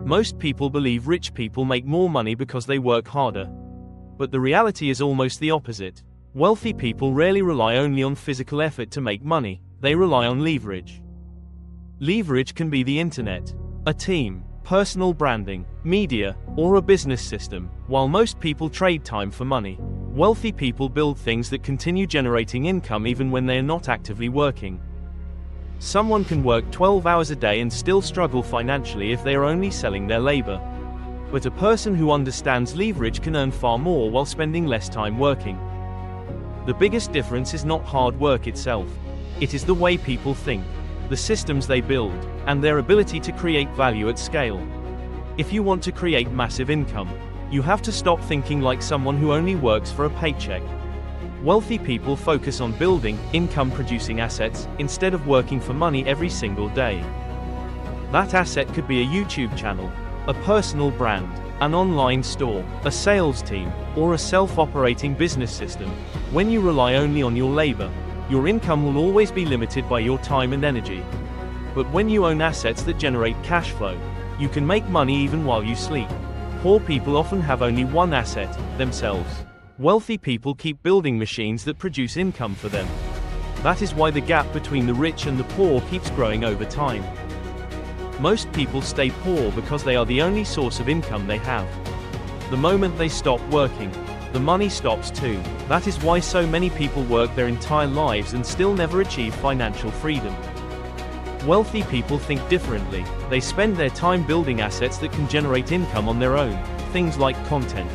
Most people believe rich people make more money because they work harder. But the reality is almost the opposite. Wealthy people rarely rely only on physical effort to make money, they rely on leverage. Leverage can be the internet, a team, personal branding, media, or a business system. While most people trade time for money, wealthy people build things that continue generating income even when they are not actively working. Someone can work 12 hours a day and still struggle financially if they are only selling their labor. But a person who understands leverage can earn far more while spending less time working. The biggest difference is not hard work itself. It is the way people think, the systems they build, and their ability to create value at scale. If you want to create massive income, you have to stop thinking like someone who only works for a paycheck. Wealthy people focus on building, income-producing assets, instead of working for money every single day. That asset could be a YouTube channel, a personal brand, an online store, a sales team, or a self-operating business system. When you rely only on your labor, your income will always be limited by your time and energy. But when you own assets that generate cash flow, you can make money even while you sleep. Poor people often have only one asset, themselves. Wealthy people keep building machines that produce income for them. That is why the gap between the rich and the poor keeps growing over time. Most people stay poor because they are the only source of income they have. The moment they stop working, the money stops too. That is why so many people work their entire lives and still never achieve financial freedom. Wealthy people think differently. They spend their time building assets that can generate income on their own, things like content,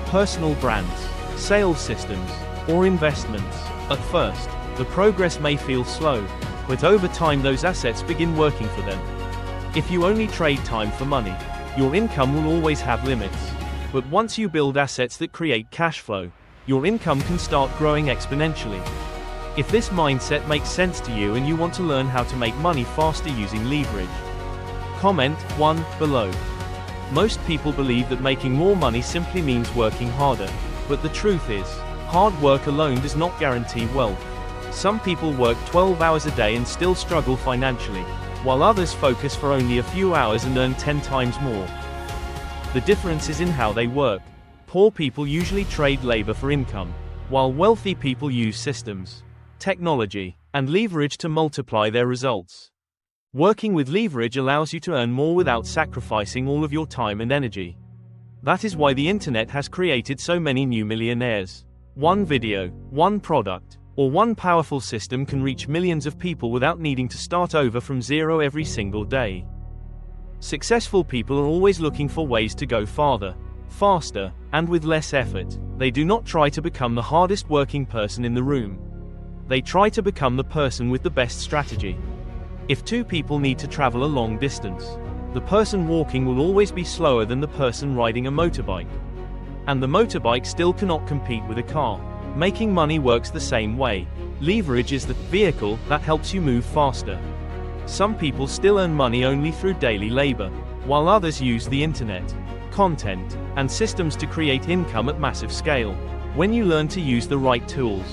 personal brands, sales systems, or investments. At first, the progress may feel slow, but over time those assets begin working for them. If you only trade time for money, your income will always have limits. But once you build assets that create cash flow, your income can start growing exponentially. If this mindset makes sense to you and you want to learn how to make money faster using leverage, comment 1 below. Most people believe that making more money simply means working harder, but the truth is, hard work alone does not guarantee wealth. Some people work 12 hours a day and still struggle financially, while others focus for only a few hours and earn 10 times more. The difference is in how they work. Poor people usually trade labor for income, while wealthy people use systems, technology, and leverage to multiply their results. Working with leverage allows you to earn more without sacrificing all of your time and energy. That is why the internet has created so many new millionaires. One video, one product, or one powerful system can reach millions of people without needing to start over from zero every single day. Successful people are always looking for ways to go farther, faster, and with less effort. They do not try to become the hardest working person in the room. They try to become the person with the best strategy. If two people need to travel a long distance, the person walking will always be slower than the person riding a motorbike. And the motorbike still cannot compete with a car. Making money works the same way. Leverage is the vehicle that helps you move faster. Some people still earn money only through daily labor, while others use the internet, content, and systems to create income at massive scale. When you learn to use the right tools,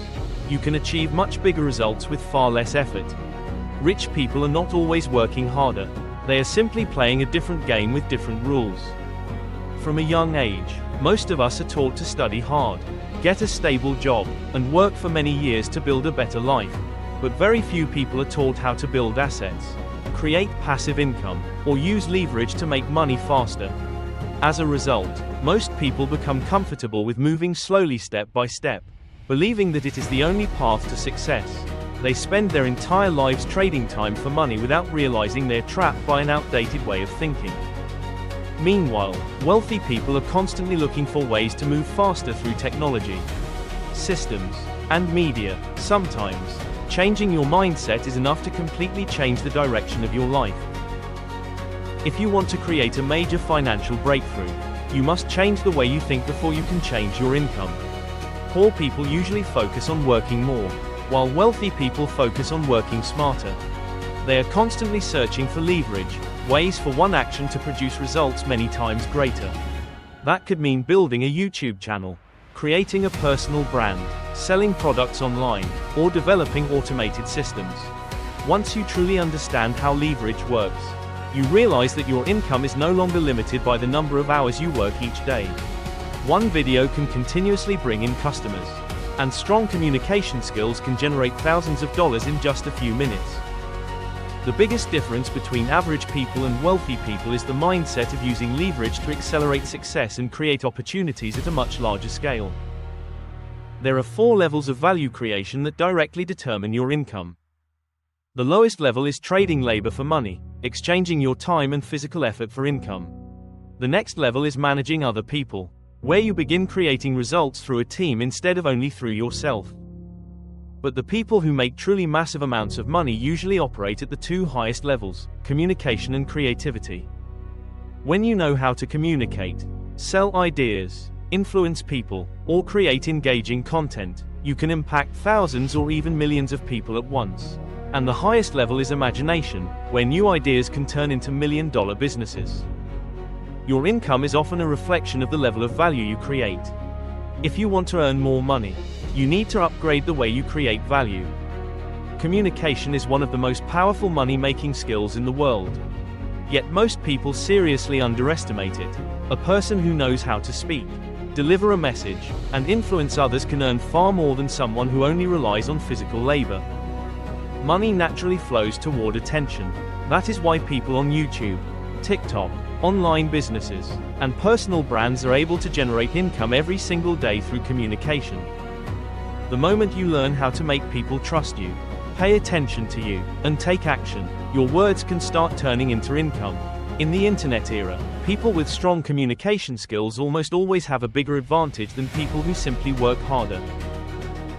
you can achieve much bigger results with far less effort. Rich people are not always working harder. They are simply playing a different game with different rules. From a young age, most of us are taught to study hard, get a stable job, and work for many years to build a better life. But very few people are taught how to build assets, create passive income, or use leverage to make money faster. As a result, most people become comfortable with moving slowly step by step, believing that it is the only path to success. They spend their entire lives trading time for money without realizing they're trapped by an outdated way of thinking. Meanwhile, wealthy people are constantly looking for ways to move faster through technology, systems, and media. Sometimes, changing your mindset is enough to completely change the direction of your life. If you want to create a major financial breakthrough, you must change the way you think before you can change your income. Poor people usually focus on working more, while wealthy people focus on working smarter. They are constantly searching for leverage, ways for one action to produce results many times greater. That could mean building a YouTube channel, creating a personal brand, selling products online, or developing automated systems. Once you truly understand how leverage works, You realize that your income is no longer limited by the number of hours you work each day. One video can continuously bring in customers, and strong communication skills can generate thousands of dollars in just a few minutes. The biggest difference between average people and wealthy people is the mindset of using leverage to accelerate success and create opportunities at a much larger scale. There are 4 levels of value creation that directly determine your income. The lowest level is trading labor for money, exchanging your time and physical effort for income. The next level is managing other people, where you begin creating results through a team instead of only through yourself. But the people who make truly massive amounts of money usually operate at the 2 highest levels, communication and creativity. When you know how to communicate, sell ideas, influence people, or create engaging content, you can impact thousands or even millions of people at once. And the highest level is imagination, where new ideas can turn into million-dollar businesses. Your income is often a reflection of the level of value you create. If you want to earn more money, you need to upgrade the way you create value. Communication is one of the most powerful money-making skills in the world. Yet most people seriously underestimate it. A person who knows how to speak, deliver a message, and influence others can earn far more than someone who only relies on physical labor. Money naturally flows toward attention. That is why people on YouTube, TikTok, online businesses, and personal brands are able to generate income every single day through communication. The moment you learn how to make people trust you, pay attention to you, and take action, your words can start turning into income. In the internet era, people with strong communication skills almost always have a bigger advantage than people who simply work harder.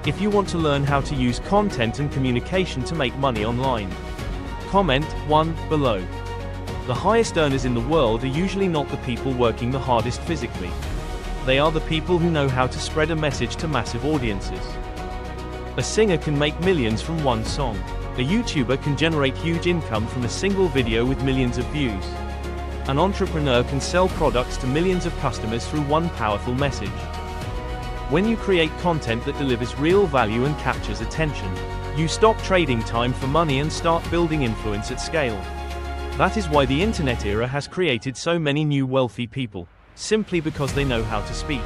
If you want to learn how to use content and communication to make money online, comment 1 below. The highest earners in the world are usually not the people working the hardest physically. They are the people who know how to spread a message to massive audiences. A singer can make millions from one song. A YouTuber can generate huge income from a single video with millions of views. An entrepreneur can sell products to millions of customers through one powerful message. When you create content that delivers real value and captures attention, you stop trading time for money and start building influence at scale. That is why the internet era has created so many new wealthy people, simply because they know how to speak,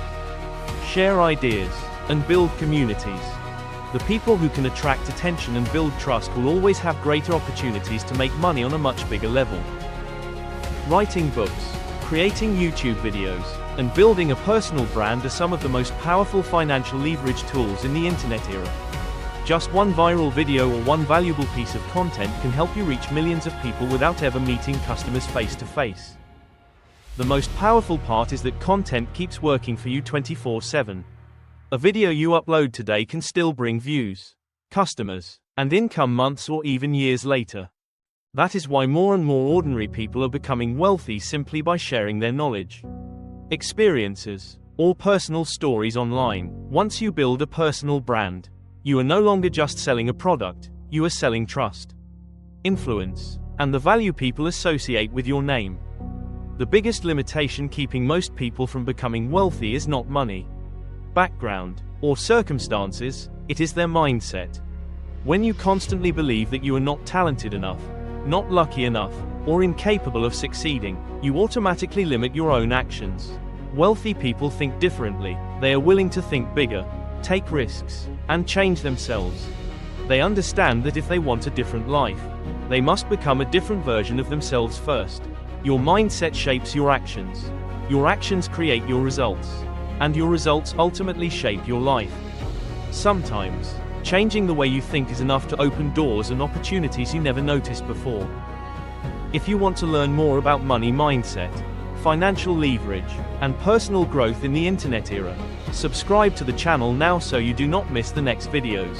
share ideas, and build communities. The people who can attract attention and build trust will always have greater opportunities to make money on a much bigger level. Writing books, creating YouTube videos, and building a personal brand are some of the most powerful financial leverage tools in the internet era. Just one viral video or one valuable piece of content can help you reach millions of people without ever meeting customers face to face. The most powerful part is that content keeps working for you 24/7. A video you upload today can still bring views, customers, and income months or even years later. That is why more and more ordinary people are becoming wealthy simply by sharing their knowledge, experiences, or personal stories online. Once you build a personal brand, you are no longer just selling a product, you are selling trust, influence, and the value people associate with your name. The biggest limitation keeping most people from becoming wealthy is not money, background, or circumstances, it is their mindset. When you constantly believe that you are not talented enough, not lucky enough, or incapable of succeeding, you automatically limit your own actions. Wealthy people think differently. They are willing to think bigger, take risks, and change themselves. They understand that if they want a different life, they must become a different version of themselves first. Your mindset shapes your actions. Your actions create your results. And your results ultimately shape your life. Sometimes, changing the way you think is enough to open doors and opportunities you never noticed before. If you want to learn more about money mindset, financial leverage, and personal growth in the internet era, subscribe to the channel now so you do not miss the next videos.